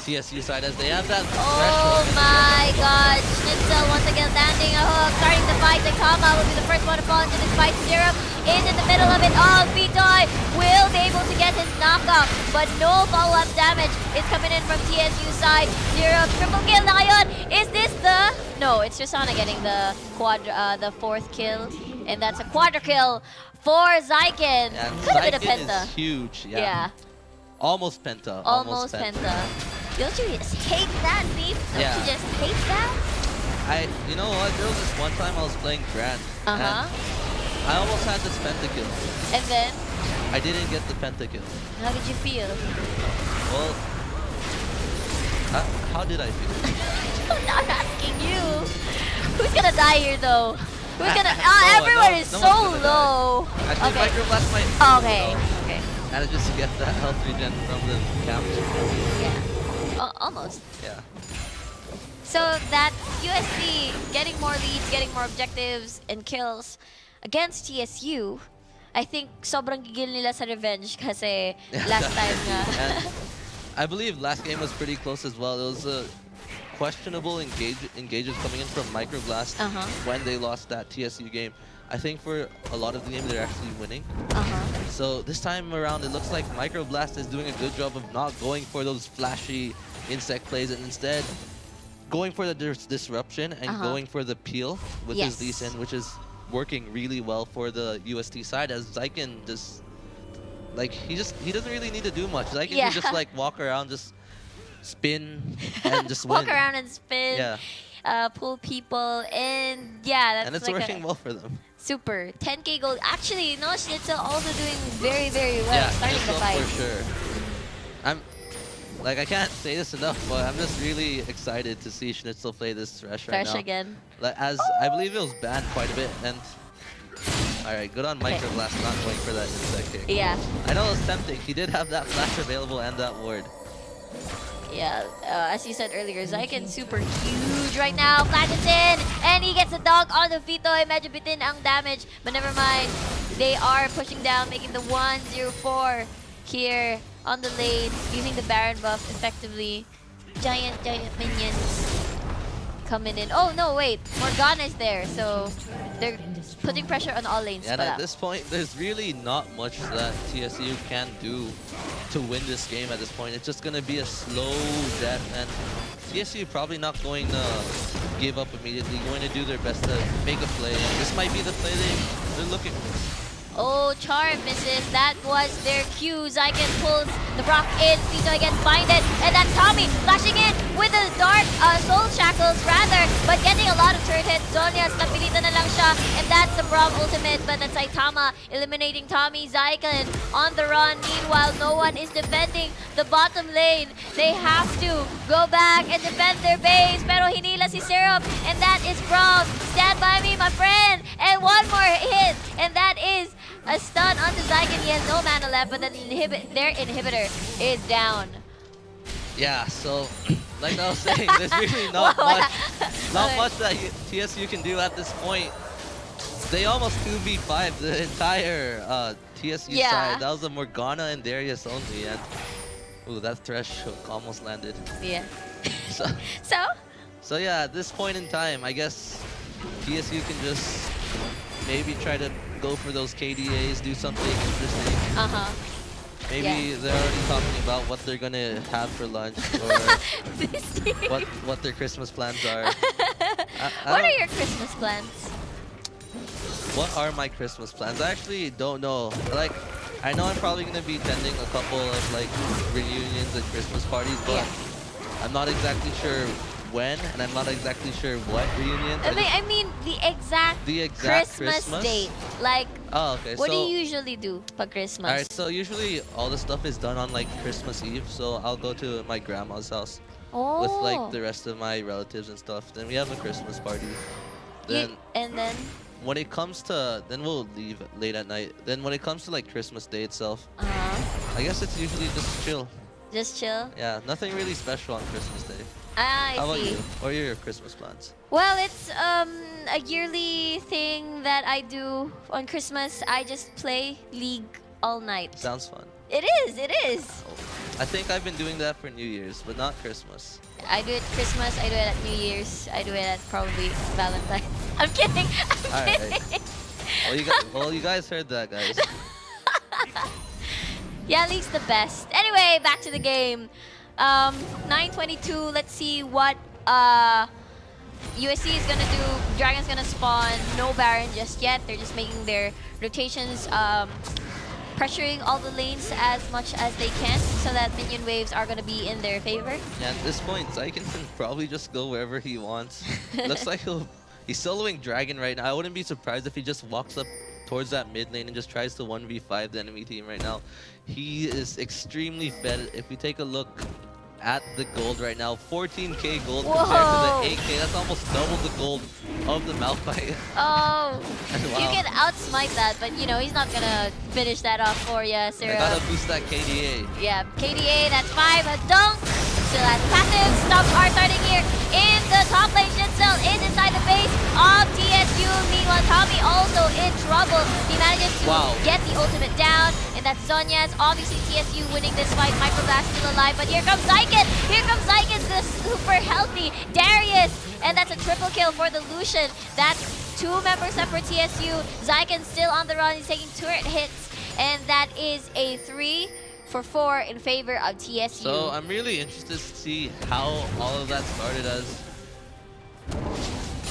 TSU side, as they have that threshold. Oh my god, Schnitzel once again landing a hook, starting the fight. Kama will be the first one to fall into this fight. Zero is in the middle of it all. Vitoy will be able to get his knockoff, but no follow-up damage is coming in from TSU side. Zero triple kill na ngayon Is this the... No, it's Tristana getting the the 4th kill. And that's a quadra kill for Zyken. And Could have been a Zyken penta. is huge. Yeah. Almost penta. Almost penta. Don't you just hate that, Beef? Don't Yeah. you just hate that? You know what? There was this one time I was playing Grand. Uh-huh. And I almost had this pentakill. And then, I didn't get the pentakill. how did you feel? Well, how did I feel? I'm not asking you. Who's gonna die here, though? Who's gonna... No one, everyone no- is no so one's gonna die. low. Actually, Okay. Microblast might. Okay. Okay. And just to get that health regen from the camp. Yeah. Almost. Yeah. So that UST getting more leads, getting more objectives and kills against TSU, I think sobrang gigil nila sa revenge kasi last time nga. And I believe last game was pretty close as well. It was questionable engages coming in from Microblast when they lost that TSU game. I think for a lot of the game they're actually winning. So this time around it looks like Microblast is doing a good job of not going for those flashy insect plays and instead going for the disruption and going for the peel with his Lee Sin, which is working really well for the UST side as Zyken just like he doesn't really need to do much. Zyken can just like walk around, just spin and just win. Walk around and spin. Yeah. Pull people, and yeah, that's And it's like working well for them. Super. 10k gold. Actually, no, Schnitzel also doing very, very well. Yeah, Starting the Schnitzel fight. for sure. I can't say this enough, but I'm just really excited to see Schnitzel play this Thresh right now. Fresh again. Like, as I believe it was banned quite a bit, and alright, good on Microblast not going for that insect kick. Yeah. I know it was tempting. He did have that flash available and that ward. Yeah, as you said earlier, Zyken super huge right now. Flashes in, and he gets a dog on the Vitoy. Medyo bitin ang damage, but never mind. They are pushing down, making the 1-0-4 here on the lane, using the Baron buff effectively. Giant minions coming in. Oh no, wait, Morgana is there, so they're putting pressure on all lanes. And at this point, there's really not much that TSU can do to win this game at this point. It's just going to be a slow death, and TSU probably not going to give up immediately, going to do their best to make a play. And this might be the play they're looking for. Oh, Charm misses. That was their cue. Zyken pulls the Brock in. Vito again find it. And that's Tommy flashing in with the dark soul shackles rather. But getting a lot of turret hits. Zonia's napilitan na lang siya. And that's the Braum ultimate. But that's Saitama eliminating Tommy. Zyken on the run. Meanwhile, no one is defending the bottom lane. They have to go back and defend their base. Pero hinila si Syrup. And that is Braum. Stand by me, my friend. And one more hit. And that is a stun onto Zyken. He has no mana left, but then their inhibitor is down. Yeah, so like I was saying, there's really not much that TSU can do at this point. They almost 2v5 the entire TSU side. That was a Morgana and Darius only, and ooh, that Thresh hook almost landed. Yeah. So yeah, at this point in time, I guess TSU can just maybe try to go for those KDAs, do something interesting. Maybe they're already talking about what they're gonna have for lunch or what their Christmas plans are. What are your Christmas plans? What are my Christmas plans? I actually don't know. Like, I know I'm probably gonna be attending a couple of like reunions and Christmas parties, but I'm not exactly sure when, and I'm not exactly sure what reunions. I mean the exact Christmas date. Like, what do you usually do for Christmas? Alright, so usually all the stuff is done on like Christmas Eve, so I'll go to my grandma's house with like the rest of my relatives and stuff. Then we have a Christmas party. Then and then when it comes to, then we'll leave late at night. Then when it comes to like Christmas Day itself, I guess it's usually just chill. Just chill? Yeah, nothing really special on Christmas Day. I How about see. you? What are your Christmas plans? Well, it's a yearly thing that I do on Christmas. I just play League all night. Sounds fun. It is, it is. I think I've been doing that for New Year's, but not Christmas. I do it Christmas, I do it at New Year's, I do it at probably Valentine's. I'm kidding, I'm kidding. Well, you guys heard that, guys. Yeah, League's the best. Anyway, back to the game. 9:22. Let's see what USC is gonna do, Dragon's gonna spawn, no Baron just yet. They're just making their rotations, pressuring all the lanes as much as they can so that minion waves are gonna be in their favor. Yeah, at this point, Zyken can probably just go wherever he wants. Looks like he's soloing Dragon right now. I wouldn't be surprised if he just walks up towards that mid lane and just tries to 1v5 the enemy team right now. He is extremely fed. If we take a look at the gold right now, 14k gold compared to the 8k. That's almost double the gold of the Malphite. Oh, Wow. you can outsmite that, but you know, he's not gonna finish that off for you, Cyril. I gotta boost that KDA. Yeah, KDA, that's 5, a dunk. Still has passive. Stops are starting here in the top lane. Shinzel is inside the base of TSU. Meanwhile, Tommy also in trouble. He manages to get the ultimate down, and that's Zhonya's. Obviously, TSU winning this fight. Microblast still alive, but here comes Zyken. Here comes Zyken, the super healthy Darius, and that's a triple kill for the Lucian. That's 2 members up for TSU. Zyken still on the run. He's taking turret hits, and that is a 3 for 4 in favor of TSU. So I'm really interested to see how all of that started, as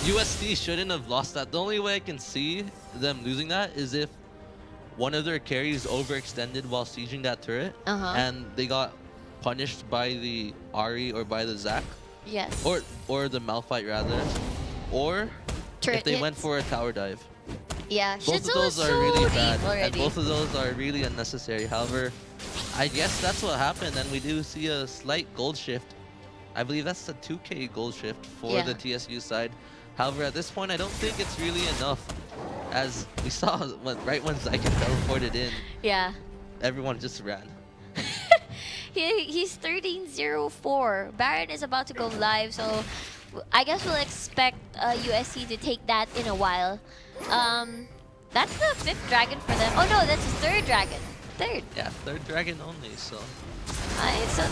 UST shouldn't have lost that. The only way I can see them losing that is if one of their carries overextended while sieging that turret, and they got punished by the Ahri or by the Zac. Yes. Or the Malphite rather. Or turret if they hits. went for a tower dive. Yeah, Both of those are really bad, and both of those are really unnecessary. However, I guess that's what happened, and we do see a slight gold shift. I believe that's a 2k gold shift for the TSU side. However, at this point, I don't think it's really enough, as we saw right when Zyken teleported in. Yeah. Everyone just ran. He's 13-0-4. Baron is about to go live, so I guess we'll expect USC to take that in a while. That's the 5th dragon for them. Oh no, that's the 3rd dragon. 3rd. Yeah, 3rd dragon only, so. So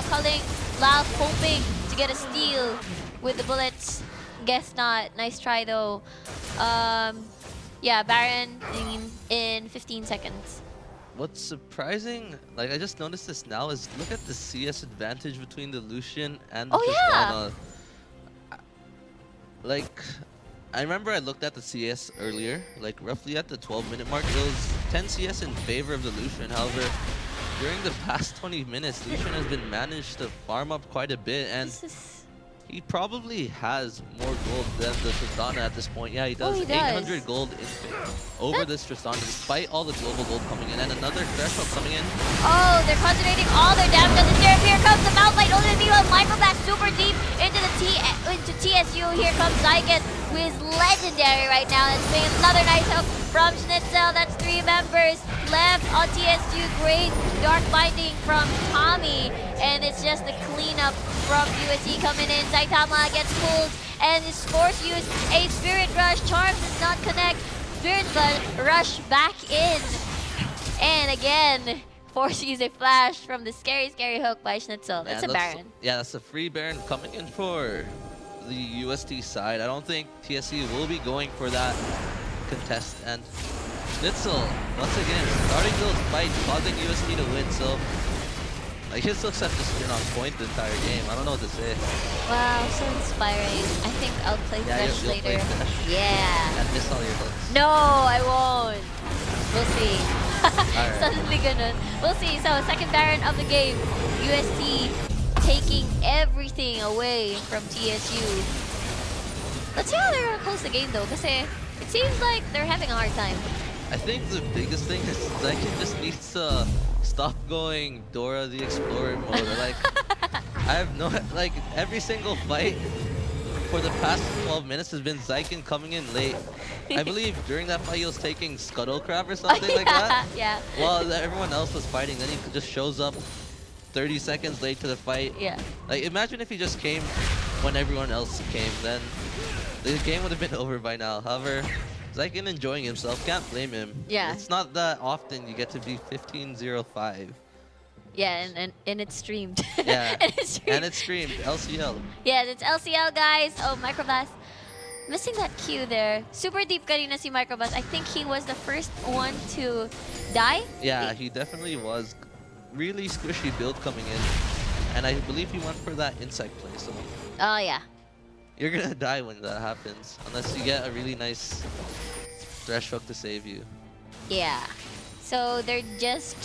calling Lauf, hoping to get a steal with the bullets. Guess not. Nice try though. Yeah, Baron in 15 seconds. What's surprising, like I just noticed this now, is look at the CS advantage between the Lucian and the Tristana. Like, I remember I looked at the CS earlier, like roughly at the 12-minute mark, it was 10 CS in favor of the Lucian. However, during the past 20 minutes, Lucian has been managed to farm up quite a bit, and he probably has more gold than the Tristana at this point. Yeah, he does. 800 gold over this Tristana, despite all the global gold coming in, and another threshold coming in. Oh, they're concentrating all their damage on the Sheriff. Here comes the Malphite. Only meanwhile, Microblast super deep into TSU. Here comes Zyken, who is legendary right now. It's been another nice help from Schnitzel. That's 3 members left on TSU. Great dark binding from Tommy, and it's just the cleanup from USC coming in. Saitama gets pulled and is forced to use a Spirit Rush. Charms does not connect. Spirit Rush back in. And again, forced to use a flash from the scary hook by Schnitzel. That's a Baron. Yeah, that's a free Baron coming in for the UST side. I don't think TSU will be going for that contest. And Schnitzel, once again, starting those fights, causing UST to win. So, like, his looks have just been on point the entire game. I don't know what to say. Wow, so inspiring. I think I'll play Flash you'll later. play Flash. Yeah. And miss all your hooks. No, I won't. We'll see. Alright. Suddenly gonna. We'll see. So, second Baron of the game. UST taking everything away from TSU. Let's see how they're gonna close the game though, because it seems like they're having a hard time. I think the biggest thing is Zyken just needs to stop going Dora the Explorer mode. Like, I have no, like, every single fight for the past 12 minutes has been Zyken coming in late. I believe during that fight he was taking Scuttle Crab or something like that. Yeah. While everyone else was fighting, then he just shows up 30 seconds late to the fight. Yeah. Like, imagine if he just came when everyone else came, then the game would have been over by now. However, Zyken enjoying himself, can't blame him. Yeah. It's not that often you get to be 15-0-5. Yeah, and it's streamed. Yeah. and it's streamed. LCL. Yeah, it's LCL, guys. Oh, Microblast. Missing that Q there. Super deep kanina si Microblast. I think he was the first one to die. Yeah, he definitely was. Really squishy build coming in. And I believe he went for that insect play, so. Oh, yeah. You're gonna die when that happens, unless you get a really nice thresh hook to save you. Yeah. So they're just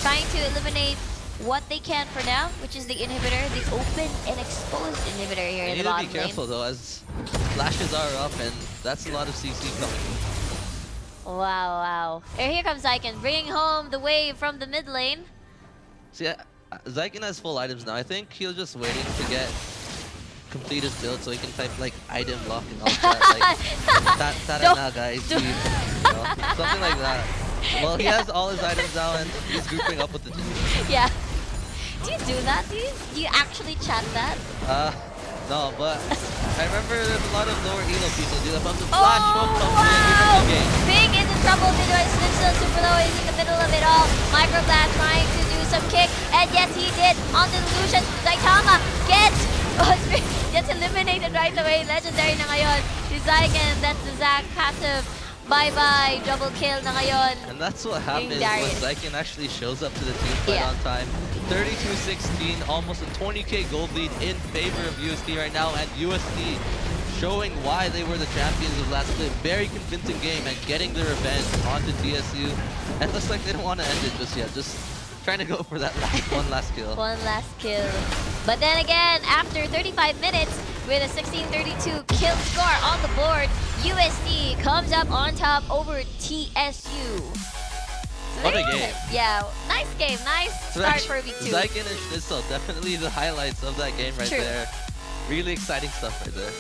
trying to eliminate what they can for now, which is the inhibitor, the open and exposed inhibitor here You in need the to bottom be careful lane. though, as flashes are up, and that's a lot of CC coming. Wow, wow. Here comes Zyken, bringing home the wave from the mid lane. See, Zyken has full items now. I think he'll just waiting to complete his build so he can type like item lock and all that. Like, tara na guys, leave. You know? Something like that. Well, he has all his items now and he's grouping up with the team. Yeah. Do you do that? Do you actually chat that? No, but I remember there's a lot of lower elo people do that. From the flash hook comes in, wow! game. Big into trouble. Snitzel super low is in the middle of it all. Microblast trying to do some kick, and yes, he did on the illusion. Saitama gets eliminated right away. Legendary na ngayon. Si Zyken, that's the Zac passive. Bye-bye, double kill na ngayon. And that's what happens when Zyken actually shows up to the team fight on time. 32-16, almost a 20k gold lead in favor of UST right now, and UST showing why they were the champions of last split. Very convincing game and getting the revenge onto TSU. And it looks like they don't want to end it just yet. Just trying to go for that one last kill. One last kill. But then again, after 35 minutes, with a 16-32 kill score on the board, UST comes up on top over TSU. So what a game. Yeah, nice game. Nice start for week 2. Zyken and Schnitzel, definitely the highlights of that game right there. Really exciting stuff right there.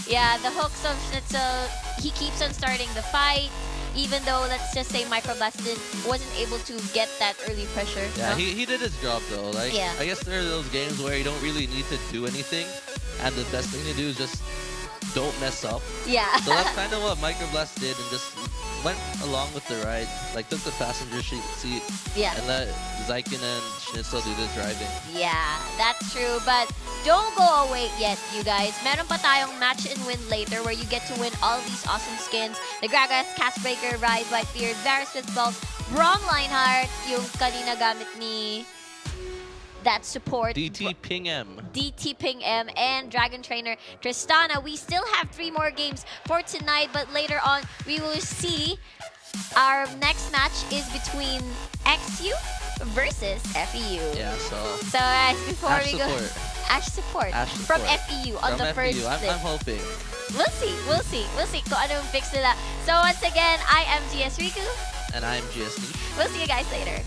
Yeah, the hooks of Schnitzel, he keeps on starting the fight, even though, let's just say, Microblast wasn't able to get that early pressure. Yeah, he did his job though. Like, yeah. I guess there are those games where you don't really need to do anything, and the best thing to do is just don't mess up. Yeah. So that's kind of what Microblast did, and just went along with the ride. Like, took the passenger seat and let Zyken and Schnitzel do the driving. Yeah, that's true. But don't go away yet, you guys. Meron pa tayong match and win later where you get to win all these awesome skins. The Gragas, Castbreaker, Rise by Fear, Varus with Pulse, Brom Lionheart, yung kanina gamit ni that support. DT Ping M. DT Ping M and Dragon Trainer Tristana. We still have 3 more games for tonight, but later on we will see our next match is between XU versus FEU. Yeah, so guys, before Ash we support. go, Ash support from FEU on from the first FEU. split. I'm hoping. We'll see kung anong fix nila. So once again, I am GS Riku. And I'm GSD. We'll see you guys later.